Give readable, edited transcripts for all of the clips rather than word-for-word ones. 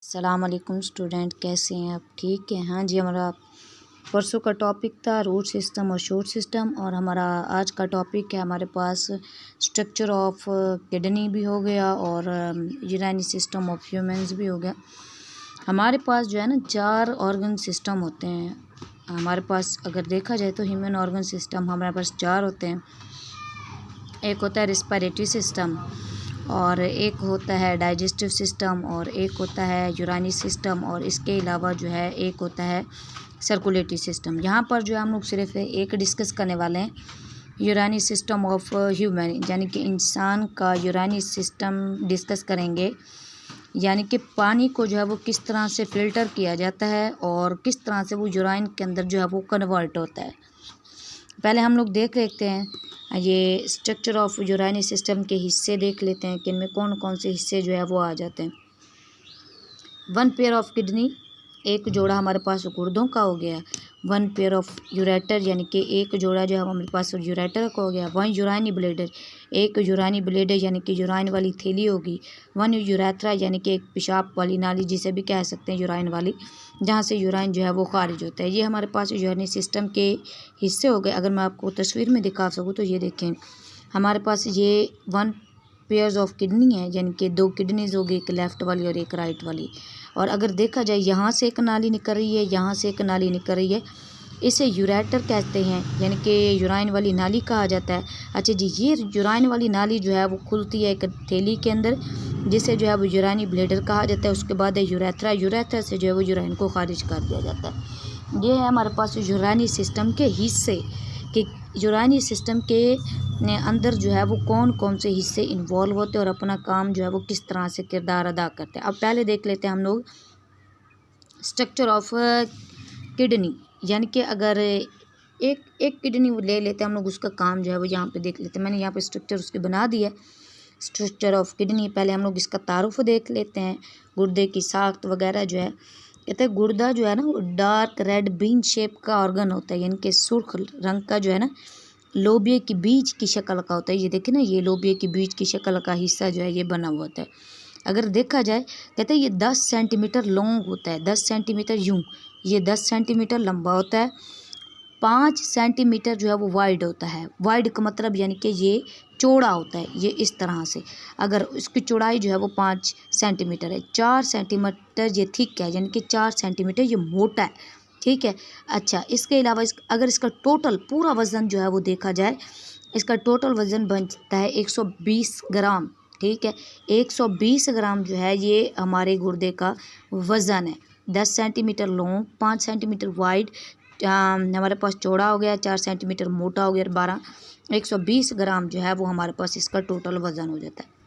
अस्सलाम वालेकुम स्टूडेंट, कैसे हैं आप? ठीक है। हाँ जी, हमारा परसों का टॉपिक था रूट सिस्टम और शूट सिस्टम, और हमारा आज का टॉपिक है हमारे पास स्ट्रक्चर ऑफ किडनी भी हो गया और यूरिनरी सिस्टम ऑफ ह्यूमंस भी हो गया। हमारे पास जो है ना 4 ऑर्गन सिस्टम होते हैं हमारे पास। अगर देखा जाए तो ह्यूमन ऑर्गन सिस्टम हमारे पास 4 होते हैं। एक होता है रिस्पिरेटरी सिस्टम, और एक होता है डाइजेस्टिव सिस्टम, और एक होता है यूरिनरी सिस्टम, और इसके अलावा जो है एक होता है सर्कुलेटरी सिस्टम। यहाँ पर जो है हम लोग सिर्फ एक डिस्कस करने वाले हैं, यूरिनरी सिस्टम ऑफ ह्यूमन, यानी कि इंसान का यूरिनरी सिस्टम डिस्कस करेंगे। यानी कि पानी को जो है वो किस तरह से फ़िल्टर किया जाता है और किस तरह से वो यूराइन के अंदर जो है वो कन्वर्ट होता है। पहले हम लोग देख लेते हैं ये स्ट्रक्चर ऑफ यूरिनरी सिस्टम के हिस्से देख लेते हैं कि इनमें कौन कौन से हिस्से जो है वो आ जाते हैं। 1 पेयर ऑफ किडनी, एक जोड़ा हमारे पास गुर्दों का हो गया। 1 पेयर ऑफ यूरेटर, यानी कि एक जोड़ा जो है हमारे पास यूरेटर का हो गया। 1 यूरानी ब्लेडर, एक यूरानी ब्लेडर यानी कि यूराइन वाली थैली होगी। 1 यूरेथ्रा, यानी कि एक पेशाब वाली नाली जिसे भी कह सकते हैं यूराइन वाली, जहाँ से यूराइन जो है वो खारिज होता है। ये हमारे पास यूरिनरी सिस्टम के हिस्से हो गए। अगर मैं आपको तस्वीर में दिखा सकूँ तो ये देखें, हमारे पास ये 1 पेयर्स ऑफ किडनी है, यानी कि 2 किडनीज होगी, एक लेफ़्ट वाली और एक राइट वाली। और अगर देखा जाए यहाँ से एक नाली निकल रही है, यहाँ से एक नाली निकल रही है, इसे यूरेटर कहते हैं, यानी कि यूराइन वाली नाली कहा जाता है। अच्छा जी, ये यूराइन वाली नाली जो है वो खुलती है एक थैली के अंदर, जिसे जो है वो यूरानी ब्लेडर कहा जाता है। उसके बाद है यूरेथ्रा, यूरेथ्रा से जो है वो यूराइन को खारिज कर दिया जाता है। ये है हमारे पास यूरानी सिस्टम के हिस्से कि यूरानी सिस्टम के अंदर जो है वो कौन कौन से हिस्से इन्वॉल्व होते हैं और अपना काम जो है वो किस तरह से किरदार अदा करते हैं। अब पहले देख लेते हैं हम लोग स्ट्रक्चर ऑफ किडनी, यानी कि अगर एक किडनी ले लेते हैं हम लोग, उसका काम जो है वो यहाँ पे देख लेते हैं। मैंने यहाँ पे स्ट्रक्चर उसकी बना दिया, स्ट्रक्चर ऑफ किडनी। पहले हम लोग इसका तारुफ देख लेते हैं, गुर्दे की साख्त वगैरह जो है। कहते हैं गुर्दा जो है ना वो डार्क रेड बीन शेप का ऑर्गन होता है, यानी कि सुर्ख रंग का जो है ना लोबिया की बीज की शक्ल का होता है। ये देखिए ना, ये लोबिया की बीज की शक्ल का हिस्सा जो है ये बना हुआ होता है। अगर देखा जाए, कहते हैं ये 10 सेंटीमीटर लॉन्ग होता है, 10 सेंटीमीटर यूँ, ये 10 सेंटीमीटर लंबा होता है। 5 सेंटीमीटर जो है वो वाइड होता है। वाइड का मतलब यानी कि ये चौड़ा होता है, ये इस तरह से। अगर इसकी चौड़ाई जो है वो 5 सेंटीमीटर है। 4 सेंटीमीटर ये थिक है, यानी कि 4 सेंटीमीटर ये मोटा है, ठीक है। अच्छा, इसके अलावा अगर इसका टोटल पूरा वज़न जो है वो देखा जाए, इसका टोटल वज़न बनता है 120 ग्राम, ठीक है। 120 ग्राम जो है ये हमारे गुर्दे का वज़न है। 10 सेंटीमीटर लॉन्ग, 5 सेंटीमीटर वाइड, हमारे पास चौड़ा हो गया, 4 सेंटीमीटर मोटा हो गया, 120 ग्राम जो है वो हमारे पास इसका टोटल वज़न हो जाता है।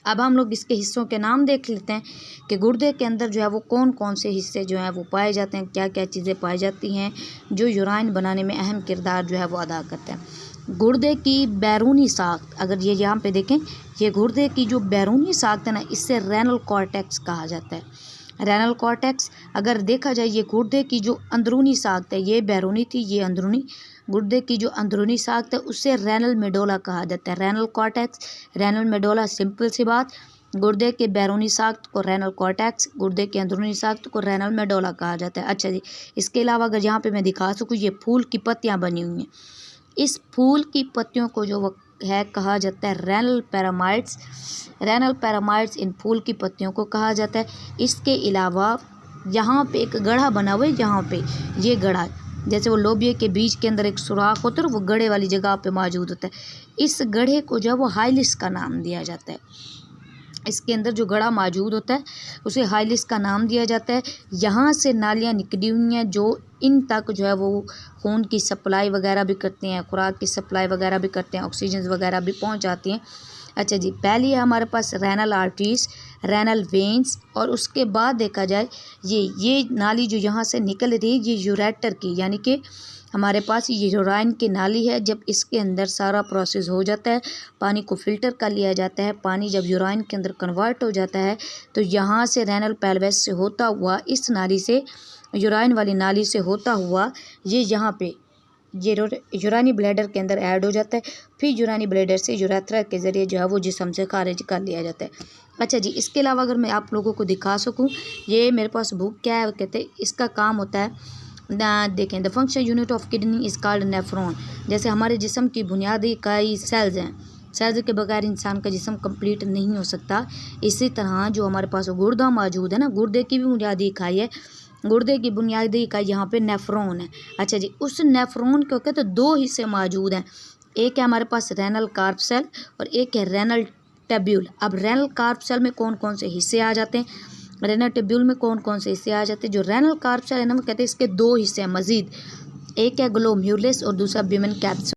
अब हम लोग इसके हिस्सों के नाम देख लेते हैं कि गुर्दे के अंदर जो है वो कौन कौन से हिस्से जो हैं वो पाए जाते हैं, क्या क्या चीज़ें पाई जाती हैं जो यूराइन बनाने में अहम किरदार जो है वो अदा करते हैं। गुर्दे की बैरूनी साख्त, अगर ये यहाँ पे देखें, ये गुर्दे की जो बैरूनी साख्त है ना, इससे रेनल कॉर्टेक्स कहा जाता है। रेनल कॉर्टेक्स, अगर देखा जाए ये गुर्दे की जो अंदरूनी साख्त है, ये बैरूनी थी, ये अंदरूनी। गुर्दे की जो अंदरूनी साख्त है उससे रेनल मेडोला कहा जाता है। Renal cortex, renal medulla, simple सी बात। गुर्दे के बैरूनी साख्त को रेनल कॉर्टेक्स, गुर्दे के अंदरूनी साख्त को रेनल मेडोला कहा जाता है। अच्छा जी, इसके अलावा अगर यहाँ पे मैं दिखा सकूँ, ये फूल की पत्तियाँ बनी हुई हैं, इस फूल की पत्तियों को जो है कहा जाता है रेनल पैरामाइड्स। रेनल पैरामाइड्स इन फूल की पत्तियों को कहा जाता है। इसके अलावा यहाँ पे एक गढ़ा बना हुआ है, यहाँ पे ये गढ़ा, जैसे वो लोबिया के बीज के अंदर एक सुराख होता है, वो गढ़े वाली जगह पे मौजूद होता है। इस गढ़े को जो है वो हाइलिस का नाम दिया जाता है। इसके अंदर जो गढ़ा मौजूद होता है उसे हाइलिस का नाम दिया जाता है। यहाँ से नालियाँ निकली हुई हैं जो इन तक जो है वो खून की सप्लाई वगैरह भी करते हैं, खुराक की सप्लाई वगैरह भी करते हैं, ऑक्सीजन वगैरह भी पहुँच जाती हैं। अच्छा जी, पहली है हमारे पास रेनल आर्टरीज, रेनल वेन्स, और उसके बाद देखा जाए ये नाली जो यहाँ से निकल रही है, ये यूरेटर की, यानी कि हमारे पास ये यूराइन की नाली है। जब इसके अंदर सारा प्रोसेस हो जाता है, पानी को फ़िल्टर कर लिया जाता है, पानी जब यूराइन के अंदर कन्वर्ट हो जाता है, तो यहाँ से रेनल पेल्वेस से होता हुआ, इस नाली से, यूराइन वाली नाली से होता हुआ, ये यहाँ पे यूरानी ब्लैडर के अंदर ऐड हो जाता है, फिर यूरानी ब्लैडर से यूरेथ्रा के ज़रिए जो है वो जिस्म से खारिज कर लिया जाता है। अच्छा जी, इसके अलावा अगर मैं आप लोगों को दिखा सकूं, ये मेरे पास बुक क्या है, कहते हैं इसका काम होता है देखें, the function unit of kidney is called nephron. जैसे हमारे जिस्म की बुनियादी इकाई सेल्स हैं, सेल्स के बगैर इंसान का जिस्म कंप्लीट नहीं हो सकता। इसी तरह जो हमारे पास गुर्दा मौजूद है ना, गुर्दे की भी बुनियादी इकाई है, गुर्दे की बुनियादी इकाई यहाँ पे नेफ्रॉन है। अच्छा जी, उस नेफ्रॉन के कहते तो दो हिस्से मौजूद हैं, एक है हमारे पास रेनल कार्प सेल और एक है रेनल टेब्यूल। अब रेनल कार्प सेल में कौन कौन से हिस्से आ जाते हैं, रेनल टेब्यूल में कौन कौन से हिस्से आ जाते हैं। जो रेनल कार्प सेल है ना, वो कहते हैं इसके दो हिस्से हैं मजीद, एक है ग्लोम्युलस और दूसरा ब्यूमेन कैप्सूल।